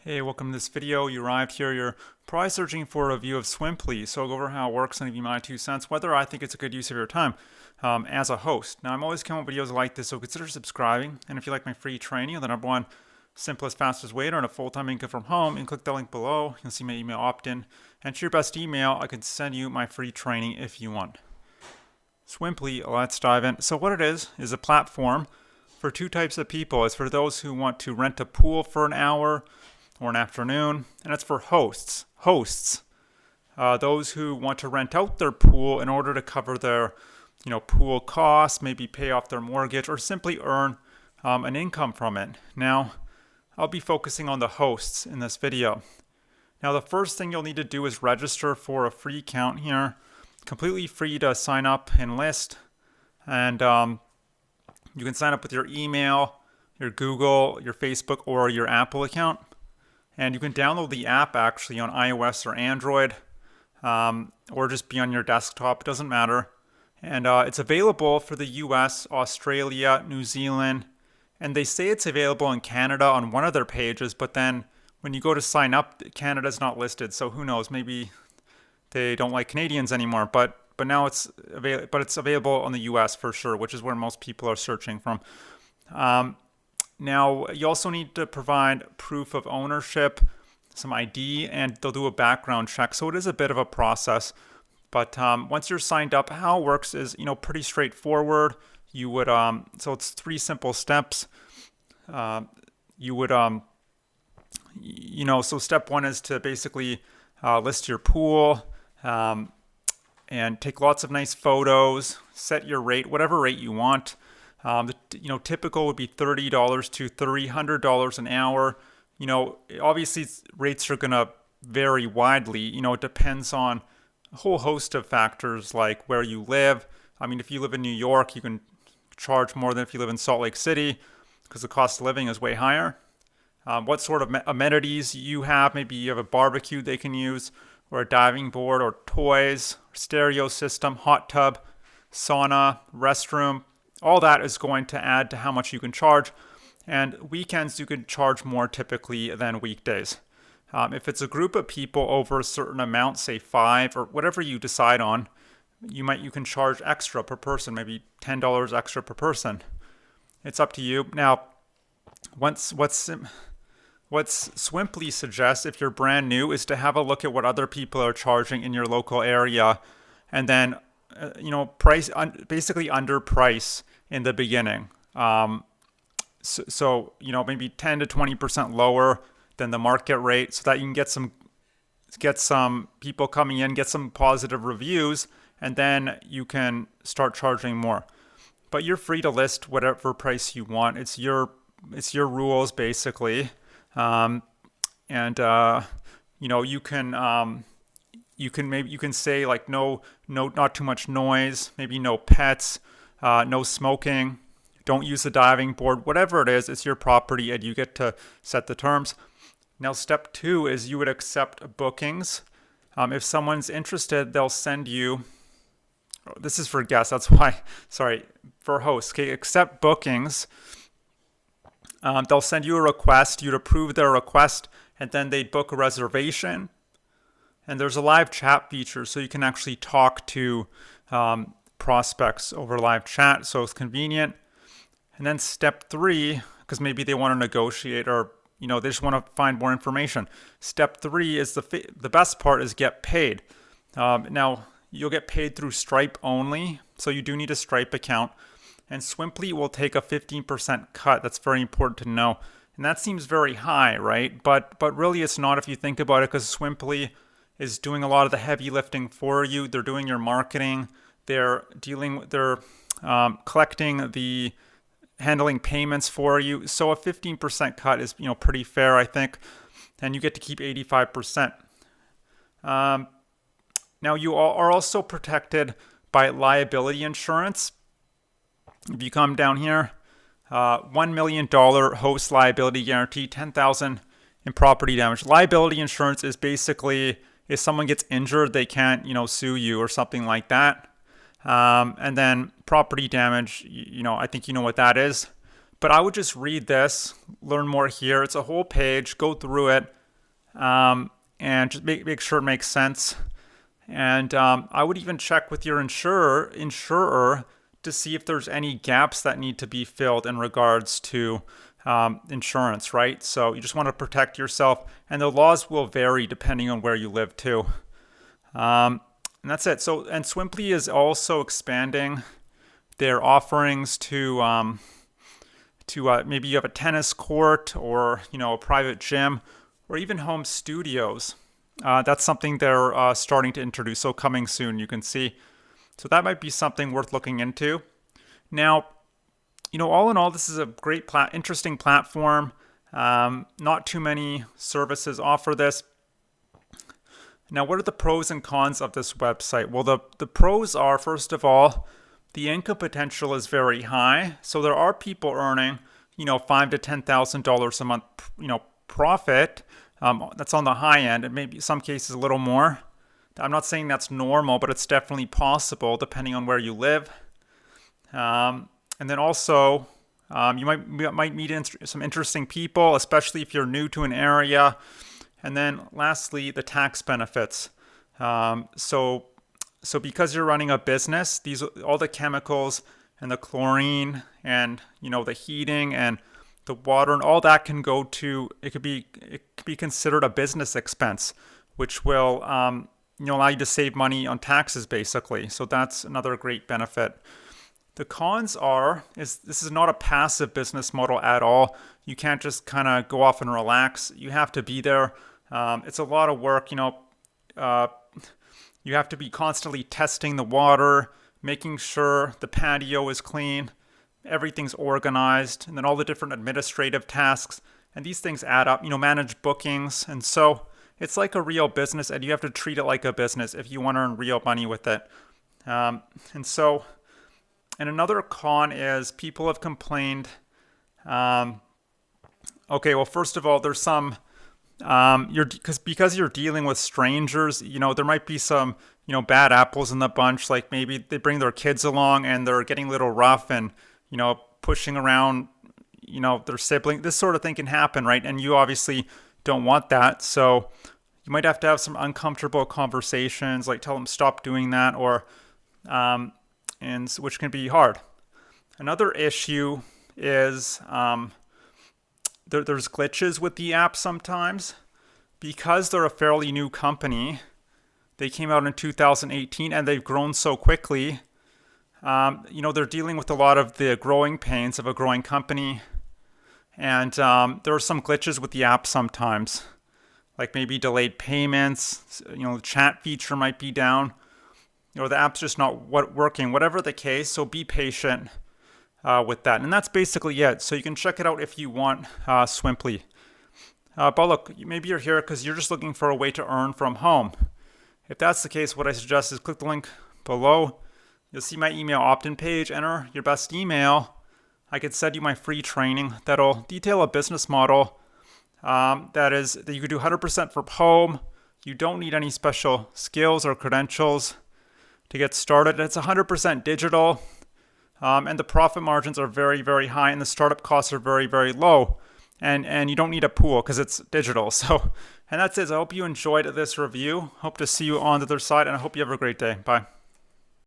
Hey, welcome to this video. You arrived here, you're probably searching for a review of Swimply, so I'll go over how it works and give you my 2 cents, whether I think it's a good use of your time as a host. Now, I'm always coming up with videos like this, so consider subscribing, and if you like my free training, the number one simplest, fastest way to earn a full-time income from home, and click the link below. You'll see my email opt-in. Enter your best email. I can send you my free training if you want. Swimply, let's dive in. So what it is a platform for two types of people. It's for those who want to rent a pool for an hour or an afternoon, and it's for hosts. Those who want to rent out their pool in order to cover their, pool costs, maybe pay off their mortgage, or simply earn an income from it. Now, I'll be focusing on the hosts in this video. Now, the first thing you'll need to do is register for a free account here. Completely free to sign up and list, and you can sign up with your email, your Google, your Facebook, or your Apple account. And you can download the app actually on iOS or Android, or just be on your desktop. It doesn't matter. And it's available for the US, Australia, New Zealand, and they say it's available in Canada on one of their pages, but then when you go to sign up, Canada's not listed. So who knows? Maybe they don't like Canadians anymore. But now it's available on the US for sure, which is where most people are searching from. Now, you also need to provide proof of ownership, some ID, and they'll do a background check. So it is a bit of a process. But once you're signed up, how it works is, pretty straightforward. You would, so it's 3 simple steps. You would, so step 1 is to basically list your pool and take lots of nice photos, set your rate, whatever rate you want. Typical would be $30 to $300 an hour. Obviously rates are going to vary widely. It depends on a whole host of factors like where you live. I mean, if you live in New York, you can charge more than if you live in Salt Lake City because the cost of living is way higher. What sort of amenities you have. Maybe you have a barbecue they can use, or a diving board, or toys, stereo system, hot tub, sauna, restroom. All that is going to add to how much you can charge. And weekends, you can charge more typically than weekdays. If it's a group of people over a certain amount, say 5 or whatever you decide on, you can charge extra per person, maybe $10 extra per person. It's up to you. Now, what Swimply suggests, if you're brand new, is to have a look at what other people are charging in your local area, and then basically underprice in the beginning. So maybe 10 to 20% lower than the market rate, so that you can get some people coming in, get some positive reviews, and then you can start charging more. But you're free to list whatever price you want. It's your rules basically, and you can say like no, not too much noise, maybe no pets, no smoking, don't use the diving board, whatever it is, it's your property and you get to set the terms. Now, step 2 is you would accept bookings. If someone's interested, they'll send you, this is for guests, that's why, sorry, for hosts, okay, accept bookings. They'll send you a request, you'd approve their request, and then they'd book a reservation. And there's a live chat feature, so you can actually talk to prospects over live chat, so it's convenient. And then step 3, because maybe they want to negotiate or they just want to find more information. Step 3 is the best part, is get paid. Now, you'll get paid through Stripe only, so you do need a Stripe account. And Swimply will take a 15% cut. That's very important to know. And that seems very high, right? But really it's not if you think about it, because Swimply is doing a lot of the heavy lifting for you. They're doing your marketing. They're collecting the handling payments for you. So a 15% cut is pretty fair, I think. And you get to keep 85%. Now you are also protected by liability insurance. If you come down here, $1 million host liability guarantee, $10,000 in property damage. Liability insurance is basically if someone gets injured, they can't, sue you or something like that. And then property damage, I think you know what that is. But I would just read this, learn more here. It's a whole page. Go through it, and just make sure it makes sense. And I would even check with your insurer to see if there's any gaps that need to be filled in regards to insurance, right? So you just want to protect yourself, and the laws will vary depending on where you live too. And that's it. So, and Swimply is also expanding their offerings to maybe you have a tennis court, or a private gym, or even home studios. That's something they're starting to introduce. So coming soon, you can see. So that might be something worth looking into. Now, all in all, this is a great, interesting platform. Not too many services offer this. Now, what are the pros and cons of this website? Well, the pros are, first of all, the income potential is very high. So there are people earning, $5,000 to $10,000 a month, profit. That's on the high end, and maybe some cases a little more. I'm not saying that's normal, but it's definitely possible depending on where you live. And then also, you might meet some interesting people, especially if you're new to an area. And then lastly, the tax benefits. So because you're running a business, all the chemicals and the chlorine and the heating and the water and all that can go to, it could be considered a business expense, which will allow you to save money on taxes basically. So that's another great benefit. The cons is this is not a passive business model at all. You can't just kind of go off and relax. You have to be there. It's a lot of work. You have to be constantly testing the water, making sure the patio is clean, everything's organized, and then all the different administrative tasks. And these things add up, manage bookings. And so it's like a real business, and you have to treat it like a business if you want to earn real money with it. And another con is people have complained. Okay, well, first of all, there's some, because you're dealing with strangers, there might be some, bad apples in the bunch. Like maybe they bring their kids along and they're getting a little rough and, pushing around, their sibling. This sort of thing can happen, right? And you obviously don't want that. So you might have to have some uncomfortable conversations, like tell them stop doing that, or, and which can be hard. Another issue is there's glitches with the app sometimes. Because they're a fairly new company, they came out in 2018 and they've grown so quickly. They're dealing with a lot of the growing pains of a growing company. And there are some glitches with the app sometimes, like maybe delayed payments, the chat feature might be down, or the app's just not working, whatever the case. So be patient with that. And that's basically it. So you can check it out if you want, Swimply. But look, maybe you're here because you're just looking for a way to earn from home. If that's the case, what I suggest is click the link below. You'll see my email opt-in page. Enter your best email. I could send you my free training that'll detail a business model that you could do 100% from home. You don't need any special skills or credentials to get started. It's 100% digital, and the profit margins are very, very high, and the startup costs are very, very low. And you don't need a pool because it's digital. So, and that's it. I hope you enjoyed this review. Hope to see you on the other side, and I hope you have a great day. Bye.